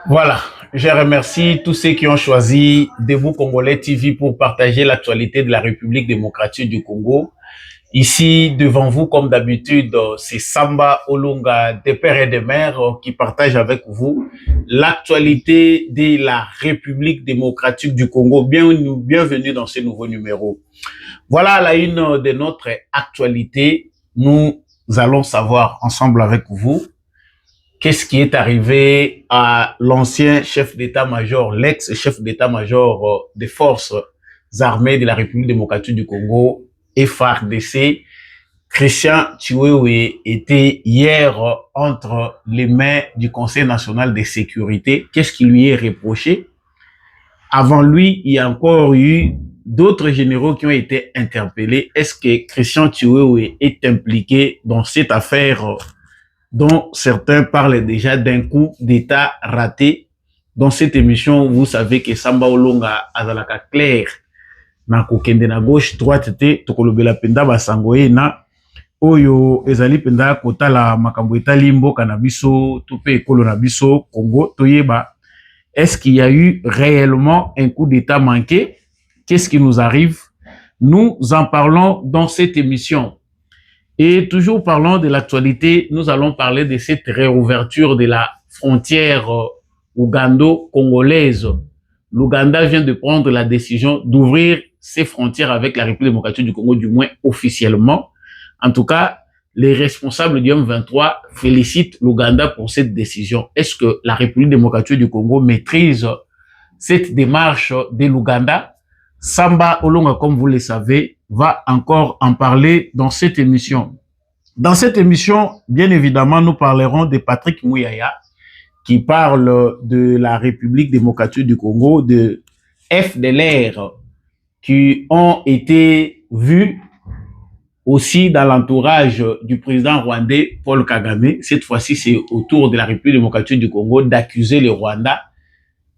Voilà, je remercie tous ceux qui ont choisi Debout Congolais TV pour partager l'actualité de la République démocratique du Congo. Ici, devant vous, comme d'habitude, c'est Samba Olunga des pères et des mères qui partage avec vous l'actualité de la République démocratique du Congo. Bienvenue dans ce nouveau numéro. Voilà la une de notre actualité. Nous allons savoir ensemble avec vous qu'est-ce qui est arrivé à l'ancien chef d'état-major, l'ex-chef d'état-major des forces armées de la République démocratique du Congo, FARDC. Christian Chiwewe était hier entre les mains du Conseil national de sécurité. Qu'est-ce qui lui est reproché? Avant lui, il y a encore eu d'autres généraux qui ont été interpellés. Est-ce que Christian Chiwewe est impliqué dans cette affaire dont certains parlent déjà d'un coup d'État raté? Dans cette émission, vous savez que Samba Olunga azalaka clair na kokende na gauche droite te tokolobela penda basangoye na oyo ezali penda kotala makambo etali mboka na biso to pe ekolo na biso Congo toyeba. Est-ce qu'il y a eu réellement un coup d'État manqué? Qu'est-ce qui nous arrive? Nous en parlons dans cette émission. Et toujours parlant de l'actualité, nous allons parler de cette réouverture de la frontière ougando-congolaise. L'Ouganda vient de prendre la décision d'ouvrir ses frontières avec la République démocratique du Congo, du moins officiellement. En tout cas, les responsables du M23 félicitent l'Ouganda pour cette décision. Est-ce que la République démocratique du Congo maîtrise cette démarche de l'Ouganda? Samba Olunga, comme vous le savez, va encore en parler dans cette émission. Dans cette émission, bien évidemment, nous parlerons de Patrick Muyaya, qui parle de la République démocratique du Congo, de FDLR, qui ont été vus aussi dans l'entourage du président rwandais Paul Kagame. Cette fois-ci, c'est au tour de la République démocratique du Congo d'accuser le Rwanda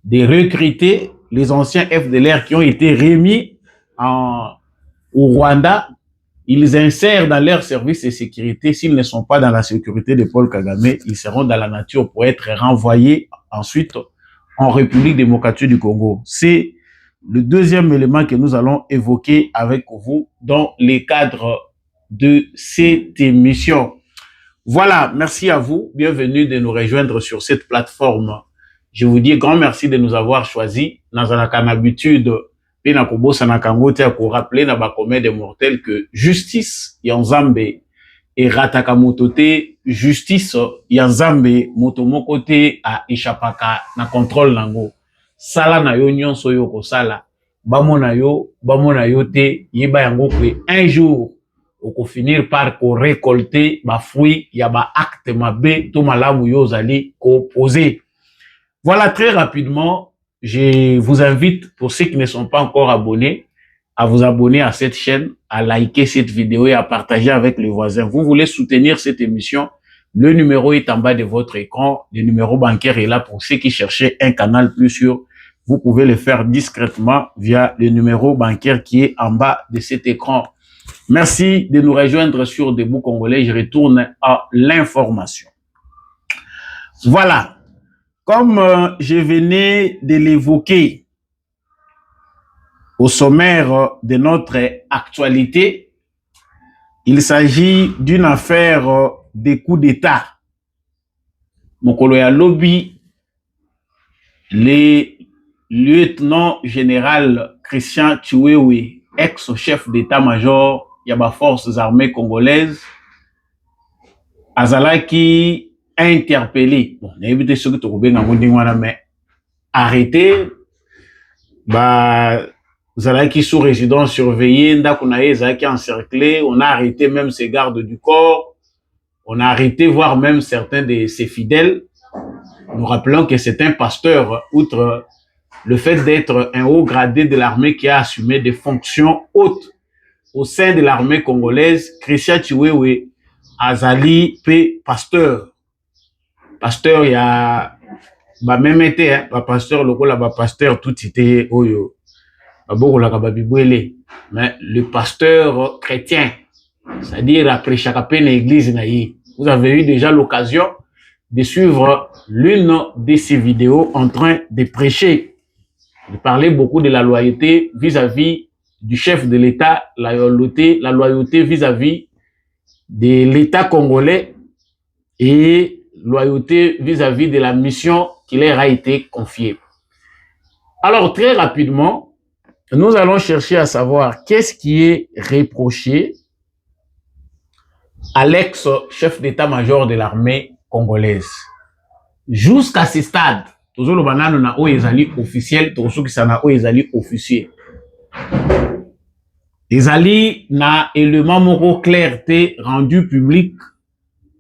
de recruter les anciens FDLR qui ont été remis au Rwanda. Ils insèrent dans leur service de sécurité. S'ils ne sont pas dans la sécurité de Paul Kagame, ils seront dans la nature pour être renvoyés ensuite en République démocratique du Congo. C'est le deuxième élément que nous allons évoquer avec vous dans les cadres de cette émission. Voilà, merci à vous. Bienvenue de nous rejoindre sur cette plateforme. Je vous dis grand merci de nous avoir choisis. Dans la habitude, pour rappeler na bakome des mortels que justice yanzambe et ratakamotote justice yanzambe motomokote a ishapaka na contrôle nango sala na yo nyonso yo ko sala bamona yo te yeba yango que un jour oko finir par ko récolter ba fruit ya ba acte mabe to malamu yo zali ko poser. Voilà, très rapidement, je vous invite, pour ceux qui ne sont pas encore abonnés, à vous abonner à cette chaîne, à liker cette vidéo et à partager avec les voisins. Vous voulez soutenir cette émission, le numéro est en bas de votre écran. Le numéro bancaire est là pour ceux qui cherchaient un canal plus sûr. Vous pouvez le faire discrètement via le numéro bancaire qui est en bas de cet écran. Merci de nous rejoindre sur Debout Congolais. Je retourne à l'information. Voilà. Comme je venais de l'évoquer au sommaire de notre actualité, il s'agit d'une affaire de coup d'État. Mokolo ya lobby, le lieutenant général Christian Chiwewe, ex-chef d'état-major yaba forces armées congolaises, azalaki interpellé. Bon, n'évitez ce que tu as mais arrêté, Zalaki sous résidence surveillée, Zalaki encerclé, on a arrêté même ses gardes du corps, on a arrêté voire même certains de ses fidèles. Nous rappelons que c'est un pasteur, outre le fait d'être un haut gradé de l'armée qui a assumé des fonctions hautes au sein de l'armée congolaise. Christian Chiwewe azali pe pasteur. Pasteur, il y a même été, pasteur, le pasteur, tout était oyo. Mais le pasteur chrétien, c'est-à-dire après chaque peine église, vous avez eu déjà l'occasion de suivre l'une de ses vidéos en train de prêcher. Il parlait beaucoup de la loyauté vis-à-vis du chef de l'État, la loyauté vis-à-vis de l'État congolais et loyauté vis-à-vis de la mission qui leur a été confiée. Alors, très rapidement, nous allons chercher à savoir qu'est-ce qui est reproché à l'ex-chef d'état-major de l'armée congolaise. Jusqu'à ce stade, toujours le banane na o ezali officiel, toujours qui sana o ezali officiel. Ezali na élément moko clarté rendu public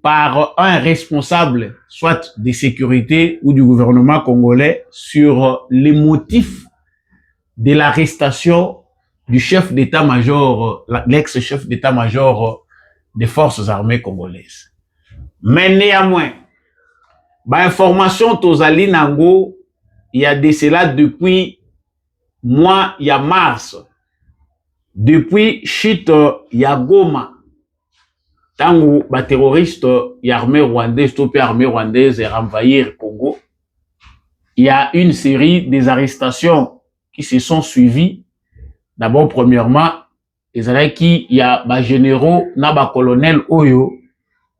par un responsable, soit de sécurité ou du gouvernement congolais, sur les motifs de l'arrestation du chef d'état-major, l'ex-chef d'état-major des forces armées congolaises. Mais néanmoins, information tozali nango, il y a de cela depuis mois, il y a mars, depuis chute, il y a Goma, tango ba terroriste l'armée rwandaise, topé armée rwandaise et envahir Congo, il y a une série des arrestations qui se sont suivies. D'abord, premièrement, il y a ba généraux, na ba colonel Oyo,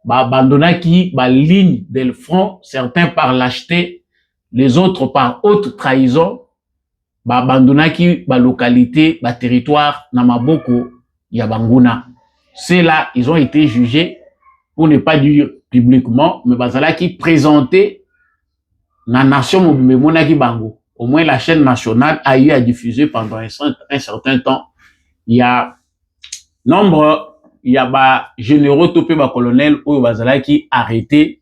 ba abandonnaki ba ligne del front, certains par lâcheté, les autres par haute trahison, ba abandonnaki ba localité, ba territoire, na maboko, ya Banguna. Ceux-là, ils ont été jugés, pour ne pas dire publiquement, mais bazala qui présentait la nation Mobimemonaki Bango. Au moins, la chaîne nationale a eu à diffuser pendant un certain temps. Il y a nombre, il y a ba généraux topé ba colonel ou bazala qui arrêté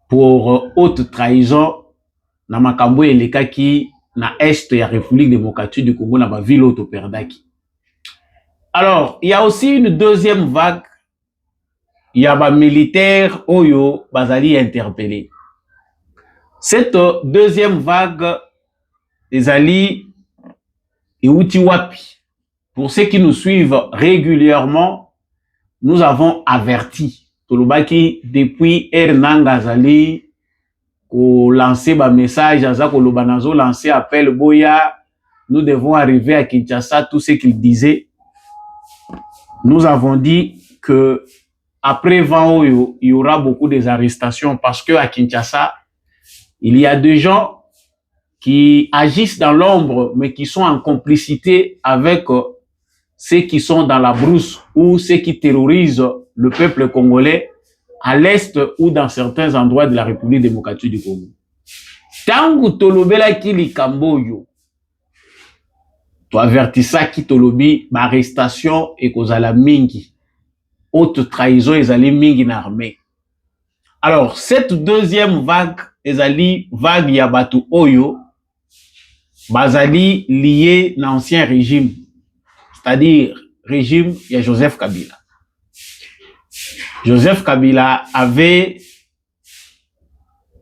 pour haute trahison na makambo eleka qui na est ya République démocratique du Congo na ba ville autoperdaki. Alors, il y a aussi une deuxième vague. Il y a des militaires Oyo Bazali interpellés. Cette deuxième vague, les alliés et Utiwapi, pour ceux qui nous suivent régulièrement, nous avons averti Tolobaki depuis Hernan Gazali, qu'on lançait un message à Zakolobanazo, lancé appel Boya, nous devons arriver à Kinshasa, tout ce qu'il disait. Nous avons dit que après 20 il y aura beaucoup d'arrestations parce que à Kinshasa, il y a des gens qui agissent dans l'ombre, mais qui sont en complicité avec ceux qui sont dans la brousse ou ceux qui terrorisent le peuple congolais à l'est ou dans certains endroits de la République démocratique du Congo. Tangu tolobela ki likamboyo, to avertissa ki tolobi ma arrestation et kozala mingi. Haute trahison ezali mingi na armée. Alors, cette deuxième vague, ezali vague yabatu oyo, bazali lié à l'ancien régime, c'est-à-dire régime ya Joseph Kabila. Joseph Kabila avait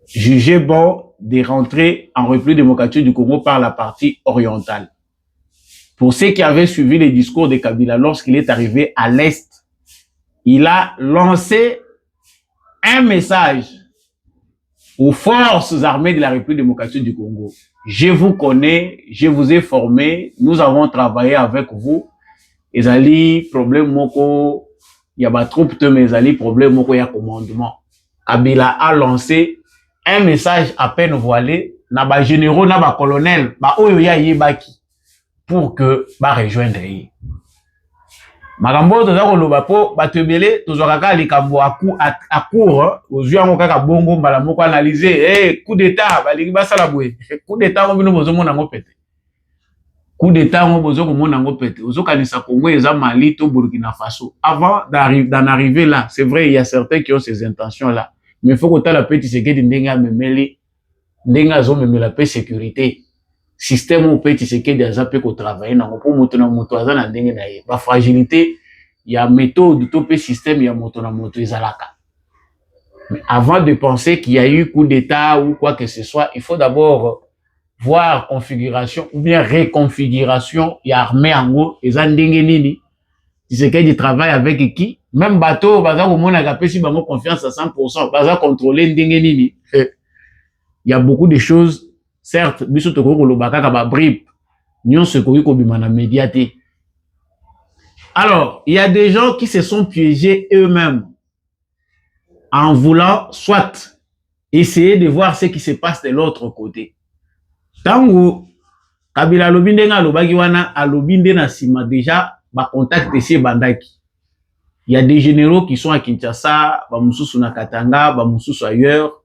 jugé bon de rentrer en République démocratique du Congo par la partie orientale. Pour ceux qui avaient suivi les discours de Kabila lorsqu'il est arrivé à l'Est, il a lancé un message aux forces armées de la République démocratique du Congo. Je vous connais, je vous ai formé, nous avons travaillé avec vous. Ezali problème moko, il y a pas troupe mais ezali problème moko ya commandement. Kabila a lancé un message à peine voilé na ba généraux na ba colonel ba oyo ya yebaki pour que ba rejoindre yi. Makambo toza koloba po batebele tozwaka likambo à court ozwi ngo kaka bongo mbala moko analyser coup d'état balingi basala boye coup d'état ngo bino bozo mona ngo pete coup d'état ngo bozo ko mona ngo pete ozo kanisa Congo eza Mali to Burkina Faso avant d'en arriver là. C'est vrai, il y a certains qui ont ces intentions là, mais il faut que tu la petite sécurité ndenga memeli ndenga zo memela pe sécurité système où petit sécurité des appels ko travailler na ko moto na moto aza na ndenge na ye ba fragilité il y a méthode to pe système ya moto na moto ezalaka. Mais avant de penser qu'il y a eu coup d'état ou quoi que ce soit, il faut d'abord voir configuration ou bien réconfiguration ya armée en gros eza ndenge nini Tshisekedi travaille avec qui, même bateau baza ko mona ka pesi bango confiance à 100%, baza contrôler ndenge nini Il y a beaucoup de choses, certes, biso to ko lobaka ka ba brib, nyon se ko ko bimana médiaté. Alors, il y a des gens qui se sont piégés eux-mêmes en voulant soit essayer de voir ce qui se passe de l'autre côté. Tango Kabila alobi ndenga alobaki wana alobi nde na sima déjà ba contact esi bandaki. Il y a des généraux qui sont à Kinshasa, ba mususu na Katanga, ba mususu ailleurs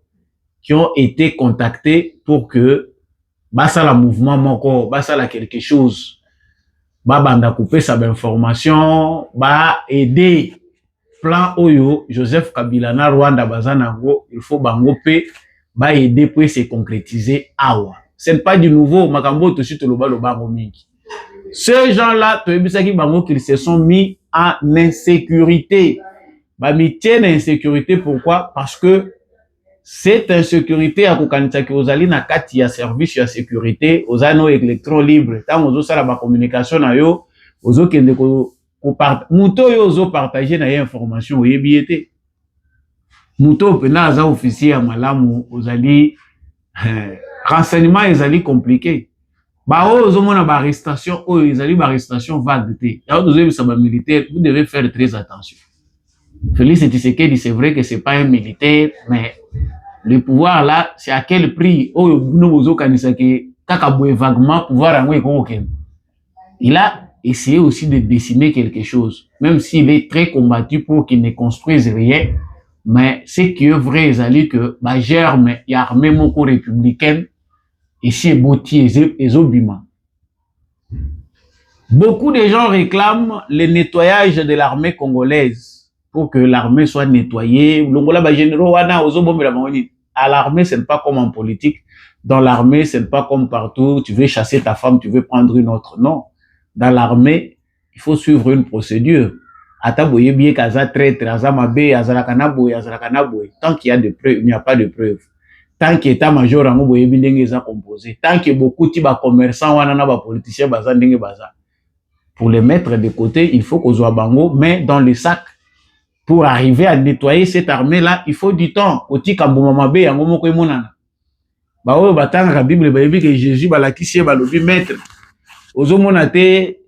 qui ont été contactés pour que basala mouvement moko, basala quelque chose. Ba banda couper sa information, ba aider plan oyo Joseph Kabila na Rwanda bazanango, il faut bango pe ba aider pour se concrétiser awa. Ce n'est pas du nouveau, makambo to suite le baloba mingi. Ces gens-là, toyebisaki bango qu'ils se sont mis en insécurité. Ba mitié d'insécurité, pourquoi? Parce que cette insécurité à kokanisa ki ozali na kati ya service ya sécurité, ozano électron libre. Tant ozo sala ba communication na yo, ozo kende ko muto yo ozo partager na information oyebi ete. Muto pena aza officier ya malamu ozali renseignement ezali compliqué. Ba ozo mona ba arrestation o ezali ba arrestation vague te. Ya ozo yebisa ba militaire, vous devez faire très attention. Félix Tshisekedi, c'est vrai que c'est pas un militaire, mais le pouvoir là, c'est à quel prix? Oh, nous vaguement pouvoir. Il a essayé aussi de dessiner quelque chose, même s'il est très combattu pour qu'il ne construise rien. Mais ce qui est vrai, c'est que ma germe, il y a armée moko républicaine ici et Boutier et Zobima. Beaucoup de gens réclament le nettoyage de l'armée congolaise pour que l'armée soit nettoyée. À l'armée, ce n'est pas comme en politique. Dans l'armée, ce n'est pas comme partout. Tu veux chasser ta femme, tu veux prendre une autre. Non. Dans l'armée, il faut suivre une procédure. Tant qu'il y a des preuves, il n'y a pas de preuves. Tant qu'il y a état-major, composé. Tant qu'il y a beaucoup de commerçants, politiciens, pour les mettre de côté, il faut qu'on soit bango, mais dans le sac. Pour arriver à nettoyer cette armée-là, il faut du temps. Oti kambumamabe yango moko emonana. Ba oyo batanga ka Bible ba yebi que Jésus balakisi ba lobi maître. Ozo monate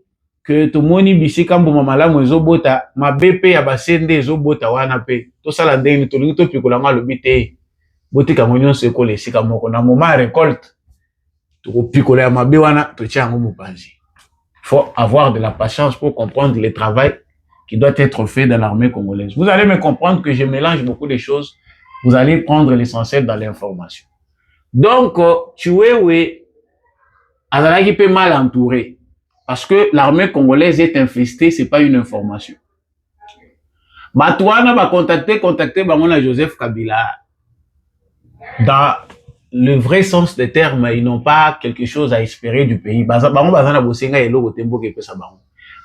que to moni bisika mbumamalamu ezobota mabe pe ya basende ezobota wana pe. To sala ndenge to lingi to pikola nga lobi te. Botika monyo se ko lesika moko na moment récolte. To pikola ya mabe wana to tia ngo mopanzi. Faut avoir de la patience pour comprendre le travail qui doit être fait dans l'armée congolaise. Vous allez me comprendre que je mélange beaucoup de choses. Vous allez prendre l'essentiel dans l'information. Donc, Chiwewe Azalaki peut mal entouré. Parce que l'armée congolaise est infestée, c'est pas une information. Batouana va contacter Bamona Joseph Kabila. Dans le vrai sens des termes, ils n'ont pas quelque chose à espérer du pays. Bamona Bazana Bosenga et Logo Tembo qui peut s'abaron.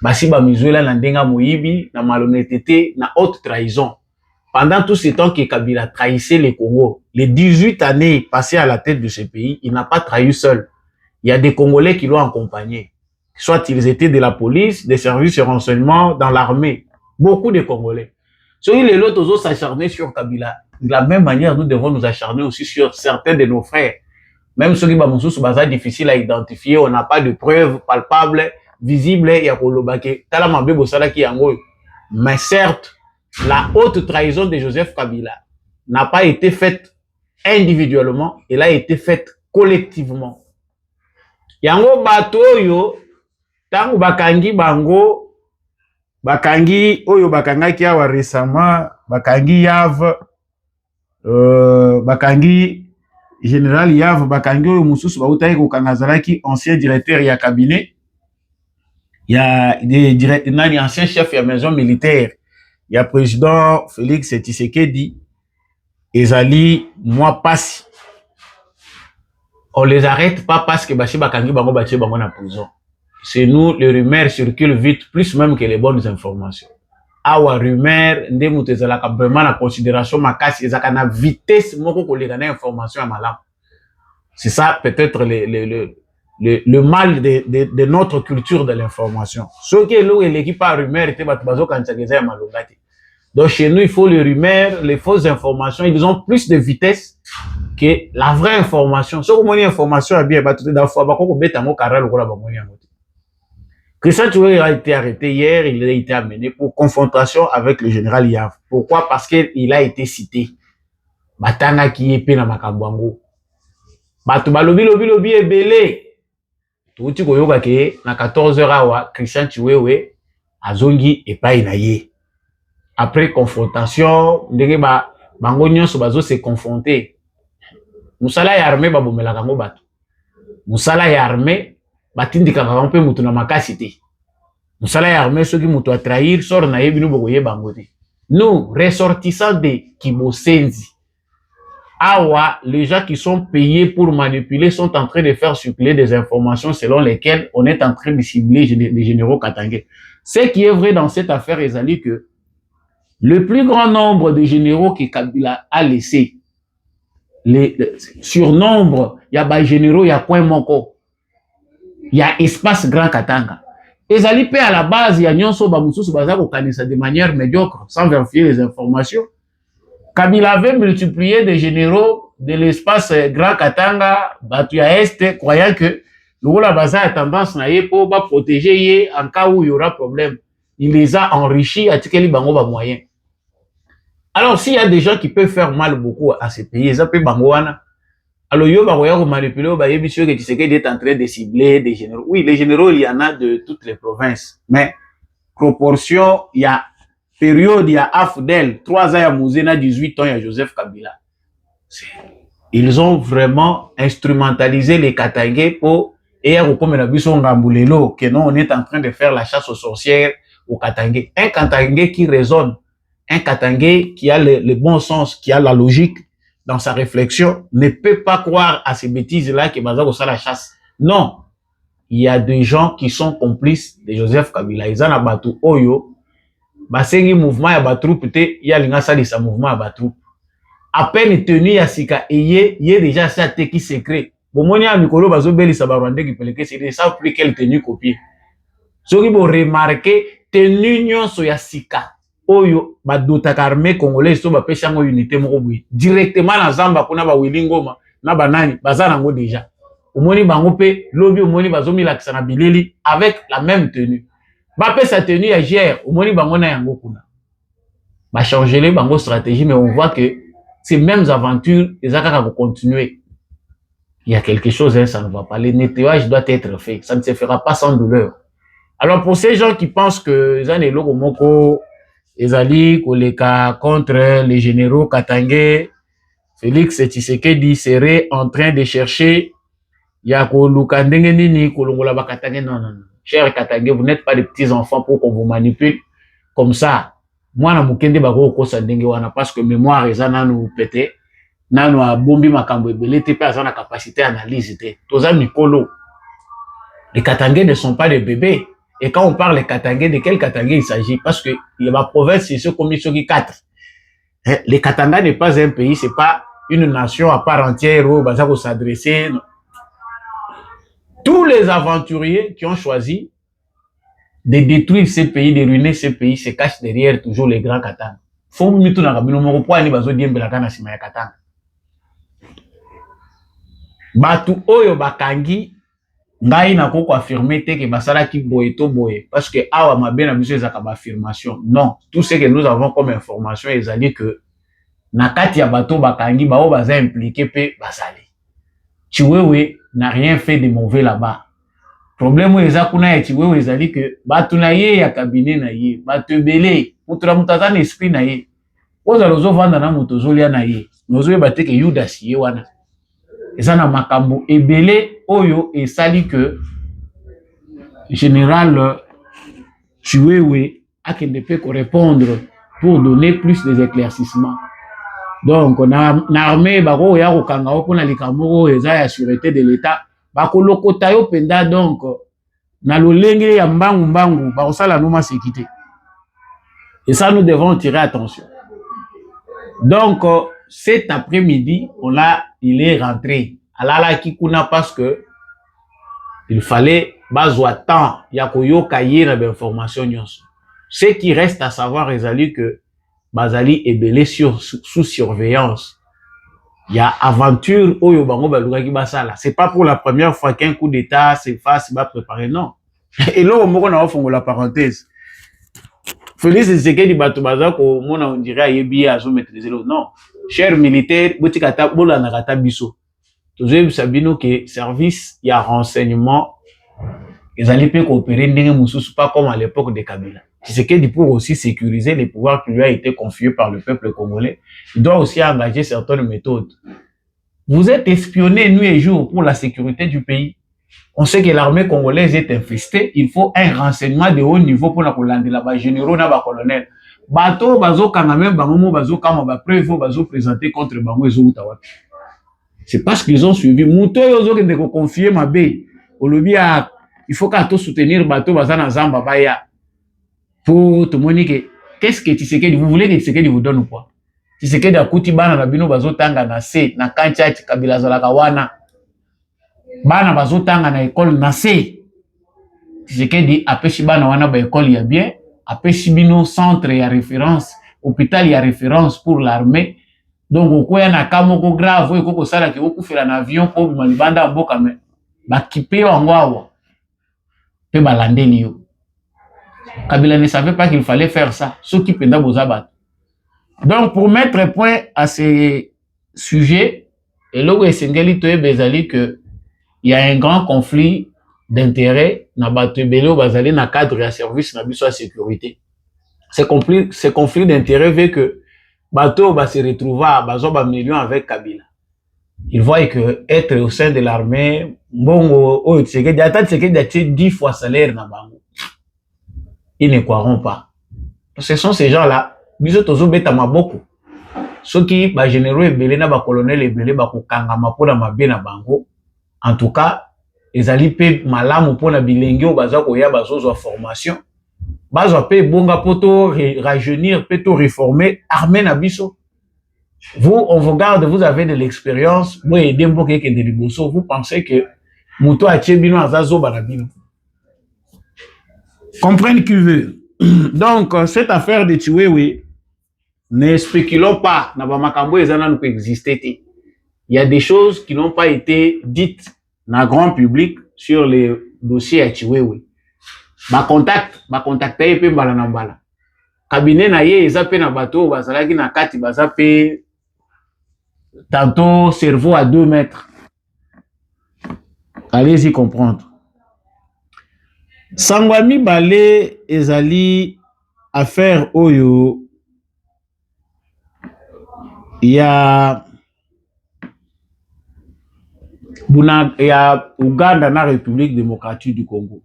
Basi Bamizuela na ndenga moyibi, na malhonnêteté, na haute trahison. Pendant tout ce temps que Kabila trahissait le Congo, les 18 années passées à la tête de ce pays, il n'a pas trahi seul. Il y a des Congolais qui l'ont accompagné. Soit ils étaient de la police, des services de renseignement, dans l'armée. Beaucoup de Congolais. Ceux les autres osent s'acharner sur Kabila. De la même manière, nous devons nous acharner aussi sur certains de nos frères. Même ceux qui sont difficiles à identifier, on n'a pas de preuves palpables, visible, mais certes, la haute trahison de Joseph Kabila n'a pas été faite individuellement, elle a été faite collectivement. Yango bato yo, tango bakangi bango, bakangi oyo bakangaki awa récemment, bakangi Yav, bakangi général Yav, bakangi oyo mususu bautayi kokangazalaki ancien directeur ya cabinet. Il y a des anciens chefs de la maison militaire. Il y a le président Félix Tshisekedi, Ezali, moi, passe. On les arrête pas parce que Bachi Bakangi Bango Bachi Bango na prison. C'est nous, les rumeurs circulent vite, plus même que les bonnes informations. Awa rumeur, ndemu tezalaka vraiment la considération makasi, ezaka na vitesse moko koleka na information à malam. C'est ça peut-être le mal de notre culture de l'information. Ce qui est là, l'équipe a rumeur, donc chez nous, il faut les rumeurs, les fausses informations, ils ont plus de vitesse que la vraie information, ce que information est bien, tout d'un fois, on met un mot carré, Christian Chiwewe a été arrêté hier, il a été amené pour confrontation avec le général Yav. Pourquoi? Parce qu'il a été cité. Batanga qui est pena makabwango. Batu balobi lobi ebele. Tuuti koyoka ke na 14h awa Christian Chiwewe azongi epai na ye. Après confrontation, ndenge bango nyonso bazo se confronter. Musala ya armée babomela kango batu. Musala ya armée batindika kango pe mutu na makasi te. Musala ya armée soki mutu a trahir sort na ye bino bokoye bango te. Nous, ressortissants de Kibosenzi, awa, les gens qui sont payés pour manipuler sont en train de faire circuler des informations selon lesquelles on est en train de cibler les généraux katangais. Ce qui est vrai dans cette affaire, Ezali, que le plus grand nombre de généraux que Kabila a laissé, le surnombre, il y a des généraux, il y a Point Moko, il y a Espace Grand Katanga. Ezali pe à la base, il y a Nyonso Bamususu Bazako Kanisa de manière médiocre, sans vérifier les informations. Kabila avait multiplié des généraux de l'espace Grand Katanga, Batuya Est, croyant que le Baza a tendance à protéger en cas où il y aura problème. Il les a enrichis à Tikeli Bango ba moyen. Alors, s'il y a des gens qui peuvent faire mal beaucoup à ces pays, ça peut Bangoana. Alors, yo baroya manipuler, bah yebisio que Tshisekedi est en train de cibler des généraux. Oui, les généraux, il y en a de toutes les provinces, mais proportion, il y a période, il y a Afdel, 3 ans, il y a Mouzena, 18 ans, il y a Joseph Kabila. Ils ont vraiment instrumentalisé les Katangais pour, et comme la bison Ngambulelo, que non, on est en train de faire la chasse aux sorcières aux Katangais. Un Katangais qui raisonne, un Katangais qui a le bon sens, qui a la logique dans sa réflexion, ne peut pas croire à ces bêtises-là que Bazako ça la chasse. Non. Il y a des gens qui sont complices de Joseph Kabila. Ils en abattu Oyo. Basengi mouvement ya batroupe te, il y a l'ingasa de sa mouvement ya batroupe. À peine tenu ya sika, et y a déjà ça qui secret. Bon, moi, il y a Mikolo Bazobeli Sabarwande qui peut c'est ne savent plus quelle tenue copier. Ce qui vont remarquer, tenue nyonso ya sika. Oyo, badota karmé congolais, so ba pesa ngo unité moko boui. Directement na Zamba, kuna ba Wilingoma, na banani, bazana ngo déjà. Omoni bango pe, lobi omoni bazomi la kisana bileli, avec la même tenue. Ba pesa tenue à hier, omoni bango na yango kuna. Ba changer les bango stratégie, mais on voit que ces mêmes aventures, les akaka vont continuer. Il y a quelque chose, hein, ça ne va pas. Le nettoyage doit être fait. Ça ne se fera pas sans douleur. Alors, pour ces gens qui pensent que Zane Logo Moko, Ezali, Koleka, contre les généraux Katangais, Félix Tshisekedi serait en train de chercher Yako Lukandenge Nini, Kolongola Bakatangais. Non, non, non. Chers Katangais, vous n'êtes pas des petits enfants pour qu'on vous manipule comme ça. Moi, na mukende bako kosa ndenge wana parce que mémoire ezana nous pété. Nano a bombi makambo ebele te pe azana capacité analyse te. Toza mikolo. Les Katangais ne sont pas des bébés. Et quand on parle des Katangais, de quel Katangais il s'agit? Parce que la province, c'est ce qu'on qui 4. Les Katanga n'est pas un pays, c'est pas une nation à part entière où il faut s'adresser. Tous les aventuriers qui ont choisi de détruire ces pays, de ruiner ces pays, se cachent derrière toujours les grands Katanga. Faut mitu na kabino moko po ani bazo diembela kana sima ya Katanga. Batu oyo bakangi ngai na koko affirmer te que basala ki boye to boye parce que awa mabe na biso ezaka ba affirmation. Non, tout ce que nous avons comme information ezali que na kati ya bato bakangi bao baza impliqué pe basali. Chiwewe n'a rien fait de mauvais là-bas. Problème eza kuna ya Chiwewe ezali que batu na ye ya cabinet na ye, batu belé, mutura mutazana esprit na ye. Oza lozo vanda na muto zolia na ye. Nozo yebate ke Judas ye wana. Eza na makambo ebele oyo esali que général Chiwewe a qui ne peut répondre pour donner plus des éclaircissements. Donc na armée bako ya ko kanga ko na likamoko eza ya sûreté de l'état bako lokota yo penda donc na lolenge ya mbangu mbangu bako sala noma sécurité. Et ça nous devons tirer attention. Donc cet après-midi, il est rentré à la Kikuna parce que il fallait bazwa temps ya koyoka yera d'information nyonso. Ce qui reste à savoir ezali que Bazali est belé sous surveillance. Il y a aventure oyo bango baluka ki basala. C'est pas pour la première fois qu'un coup d'état se fasse va préparer, non. Et là on na ofongo la parenthèse. Félix Tshisekedi bato baza ko mona on dirait ayebi azo maîtriser l'eau. Non. Cher militaire, botikata bola na kata biso. Tozo sabino que service il y a renseignement. Ils allaient pas coopérer ndenge mususu pas comme à l'époque de Kabila. Tshisekedi pour aussi sécuriser les pouvoirs qui lui a été confiés par le peuple congolais, il doit aussi engager certaines méthodes. Vous êtes espionnés nuit et jour pour la sécurité du pays. On sait que l'armée congolaise est infestée. Il faut un renseignement de haut niveau pour la Colande, là-bas, généraux, là-bas, colonel. Bateau, bazo, kangamem, bangomo, bazo, kama, ba, preuve, bazo, présenté contre bango, ezo, utawa. C'est parce qu'ils ont suivi. Mouto, yozo, qui ne confier ma baie. Au lobby, il faut qu'à tout soutenir, bateau, bazana, zamba, baya. Pour te montrer qu'est-ce que Tshisekedi, vous voulez que Tshisekedi vous donne ou quoi? Tshisekedi a kuti bana na bino bazo tanga na se, na kancha Kabila zalaka wana. Bana bazo tanga na école na se. Tshisekedi apeshi bana wana ba école ya bien, apeshi bino centre ya référence, hôpital ya référence pour l'armée. Donc okoya na kamoko grave oyo koko sala ki okufela na avion po malibanda mboka me. Ba kipe wango awa. Pe balandeli yo. Kabila ne savait pas qu'il fallait faire ça. Ce qui penda bozabat. Donc, pour mettre point à ces sujets, et là où Essengeli Toye Bezali que il y a un grand conflit d'intérêts na bato belé bazali na cadre ya service na biso à sécurité. Ces conflits d'intérêts veut que bato va se retrouver à bazo ba million avec Kabila. Ils voient que être au sein de l'armée, bon, oh, c'est que 10 fois salaire na bango. Ils ne croiront pas. Ce sont ces gens-là, biso tozo beta maboko. Ceux qui ba généraux ebele na ba colonel ebele ba kokangama pona mabe na bango. En tout cas, les alliés malamu pona bilenge o baza ko ya bazo formation. Bazo pe bonga poto rajeunir, poto réformer armée na biso. Vous, on vous garde, vous avez de l'expérience, vous aidez mboke ke de liboso, vous pensez que muto a bino azazo banabino. Comprenez qui veut. Donc, cette affaire de Chiwewe, ne spéculons pas, n'a pas makambo ezana nous exister. Il y a des choses qui n'ont pas été dites dans le grand public sur les dossiers à Chiwewe. Ba contacter pe mbala na mbala. Cabinet na ye eza pe na bateau bazalaki na kati baza pe tantôt cerveau à 2 mètres. Allez-y comprendre. Sangwami Balé ezali affaire oyo ya Ouganda na République démocratique du Congo.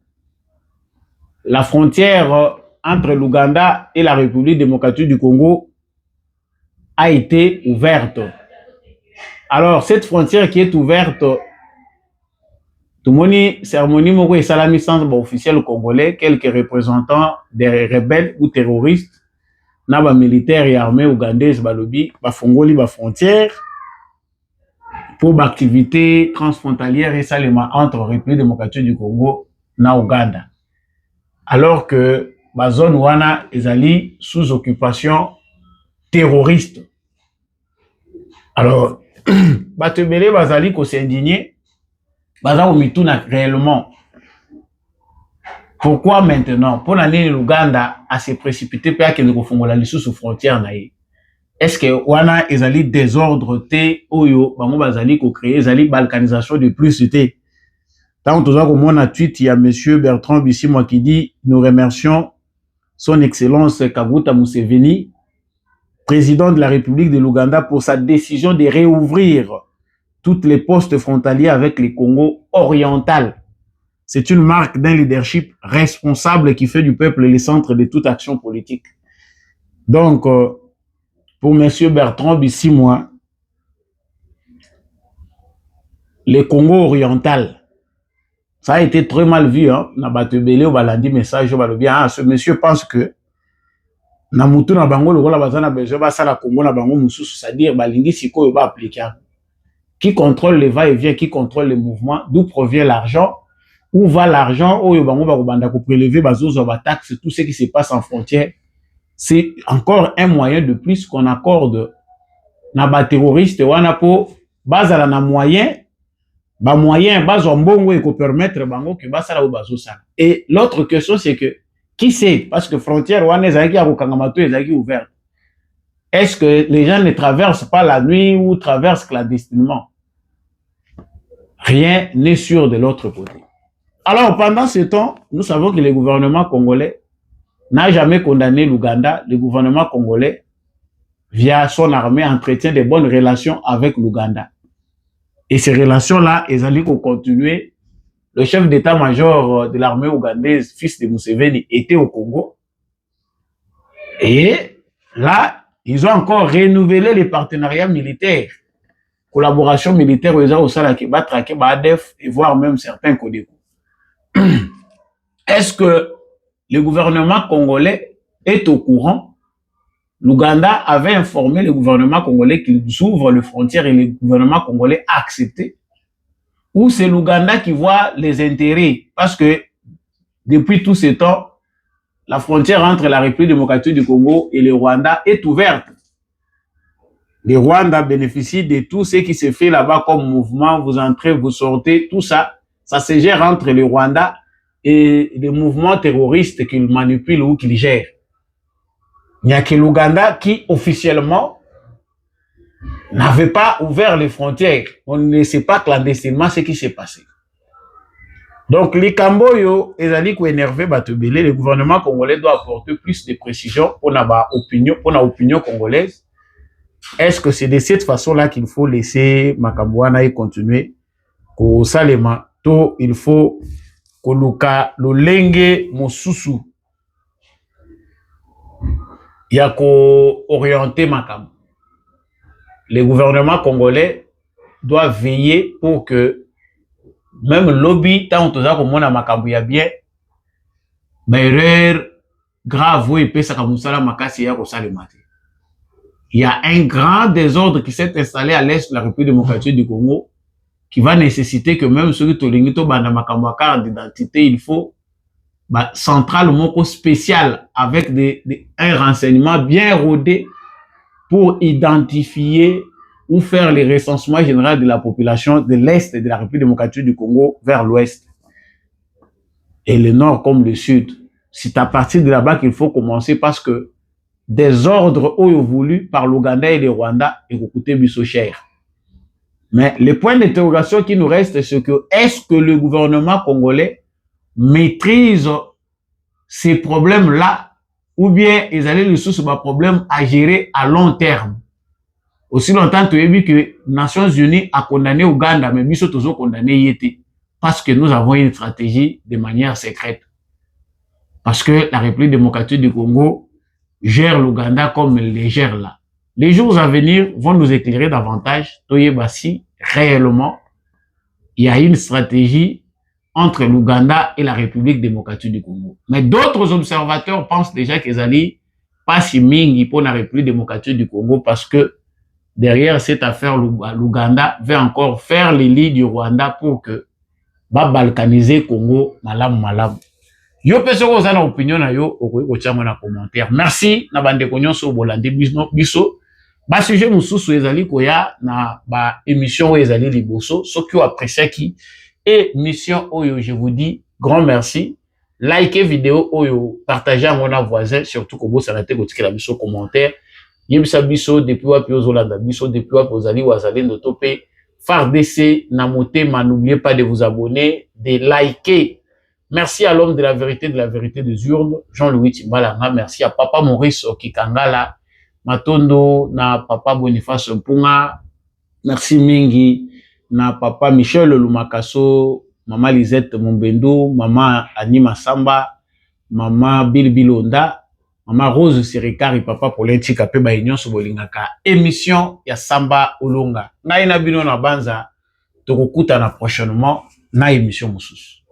La frontière entre l'Ouganda et la République démocratique du Congo a été ouverte. Alors cette frontière qui est ouverte, tout le monde, cérémonie moko et salami sans officiel congolais, quelques représentants des rebelles ou terroristes, naba militaires et armées ougandaises balobi, ba fongoli ba frontière pour l'activité transfrontalière et salima entre République démocratique du Congo na Ouganda. Alors que la zone wana ezali sous occupation terroriste. Alors, batebele bazali ko s'indigner. Baza omituna réellement. Pourquoi maintenant? Pour l'année l'Ouganda a se précipité pour qu'il ne fongola l'issue sous frontière naïe. Est-ce que wana ezali désordre te oyo bango bazali ko créer ezali balkanisation de plus te? Tant que mon a tweet il y a monsieur Bertrand Bisimwa qui dit nous remercions son excellence Kaguta Museveni, président de la République de l'Ouganda, pour sa décision de réouvrir toutes les postes frontaliers avec les Congo oriental. C'est une marque d'un leadership responsable qui fait du peuple le centre de toute action politique. Donc, pour monsieur Bertrand Bisimwa, le Congo oriental, ça a été très mal vu, hein. Na batebele au balandi message au balobi, ah, ce monsieur pense que na mutu na bango le gola bazana besoin ba sala Congo na bango mususu, c'est-à-dire balingi siko ba appliquer. Qui contrôle les va-et-vient, qui contrôle les mouvements, d'où provient l'argent, où va l'argent, où bango ba banda ko prélever bazozo ba taxe, tout ce qui se passe en frontière. C'est encore un moyen de plus qu'on accorde na ba terroriste wana po bazala na moyen bazwa mbongo eko permettre bango que basala o bazosala. Et l'autre question c'est que qui sait, parce que frontière wana ezalaki ya kokangama to ezalaki ouverte. Est-ce que les gens ne traversent pas la nuit ou traversent clandestinement? Rien n'est sûr de l'autre côté. Alors, pendant ce temps, nous savons que le gouvernement congolais n'a jamais condamné l'Ouganda. Le gouvernement congolais, via son armée, entretient de bonnes relations avec l'Ouganda. Et ces relations-là, elles allaient continuer. Le chef d'état-major de l'armée ougandaise, fils de Museveni, était au Congo. Et là, ils ont encore renouvelé les partenariats militaires. Collaboration militaire aux États qui va traquer ADF et voire même certains Codeco. Est-ce que le gouvernement congolais est au courant? L'Ouganda avait informé le gouvernement congolais qu'ils ouvrent les frontières et le gouvernement congolais a accepté? Ou c'est l'Ouganda qui voit les intérêts? Parce que depuis tout ce temps, la frontière entre la République démocratique du Congo et le Rwanda est ouverte. Le Rwanda bénéficie de tout ce qui se fait là-bas comme mouvement, vous entrez, vous sortez, tout ça, ça se gère entre le Rwanda et les mouvements terroristes qu'il manipule ou qu'il gère. Il n'y a que l'Ouganda qui, officiellement, n'avait pas ouvert les frontières. On ne sait pas clandestinement ce qui s'est passé. Donc, les Camboyo, ils allaient énerver Batobélé. Le gouvernement congolais doit apporter plus de précisions pour l'opinion congolaise. Est-ce que c'est de cette façon-là qu'il faut laisser Makambouana et continuer? Ko salema to il faut koluka lolenge mosusu ya ko orienter Makambo. Le gouvernement congolais doit veiller pour que même lobby tant que ça comme on a Makambo ya bien erreur grave ou epesa kamusala makasi ya ko salema. Il y a un grand désordre qui s'est installé à l'est de la République démocratique du Congo qui va nécessiter que même ceux qui ont une carte d'identité, il faut central moko spécial avec un renseignement bien rodé pour identifier ou faire les recensements généraux de la population de l'est de la République démocratique du Congo vers l'ouest et le nord comme le sud. C'est à partir de là-bas qu'il faut commencer parce que des ordres voulus par l'Ouganda et le Rwanda et vous coûtez biso cher. Mais le point d'interrogation qui nous reste, c'est que est-ce que le gouvernement congolais maîtrise ces problèmes-là ou bien ils allaient les sources de problèmes à gérer à long terme? Aussi longtemps que les Nations Unies a condamné Ouganda, mais biso toujours condamné Yété parce que nous avons une stratégie de manière secrète. Parce que la République démocratique du Congo gère l'Ouganda comme elle les gère là. Les jours à venir vont nous éclairer davantage. Toyebasi, réellement, il y a une stratégie entre l'Ouganda et la République démocratique du Congo. Mais d'autres observateurs pensent déjà qu'ils allaient pas si mingi pour la République démocratique du Congo parce que derrière cette affaire, l'Ouganda veut encore faire les lits du Rwanda pour que va balkaniser Congo malam. Yo peso ko zana opinion na yo okoki na commentaire. Merci na bande ko nyonso bolandi biso. Ba sujet mususu ezali koya na ba émission ezali liboso soki o apprécier qui et mission oyo je vous dis grand merci. Likez vidéo oyo, partagez à mon voisin surtout ko bosa na te ko tikela biso commentaire. Yebisa biso depuis wa pio zolanda biso depuis wa pozali wazali ndotope FARDC na motema, n'oubliez pas de vous abonner, de liker. Merci à l'homme de la vérité des urnes, Jean-Louis Timbalanga. Merci à Papa Maurice Okikangala, Matondo, na Papa Boniface Mpunga. Merci Mingi, na Papa Michel Lumakaso, Maman Lisette Mombendo, Maman Anima Samba, Maman Bilbilonda, Maman Rose Sirikari, Papa Paulin Chikape Baignon Sobolingaka. Émission ya Samba Olonga. Na ina bino na banza, tokokuta na prochainement na émission mususu.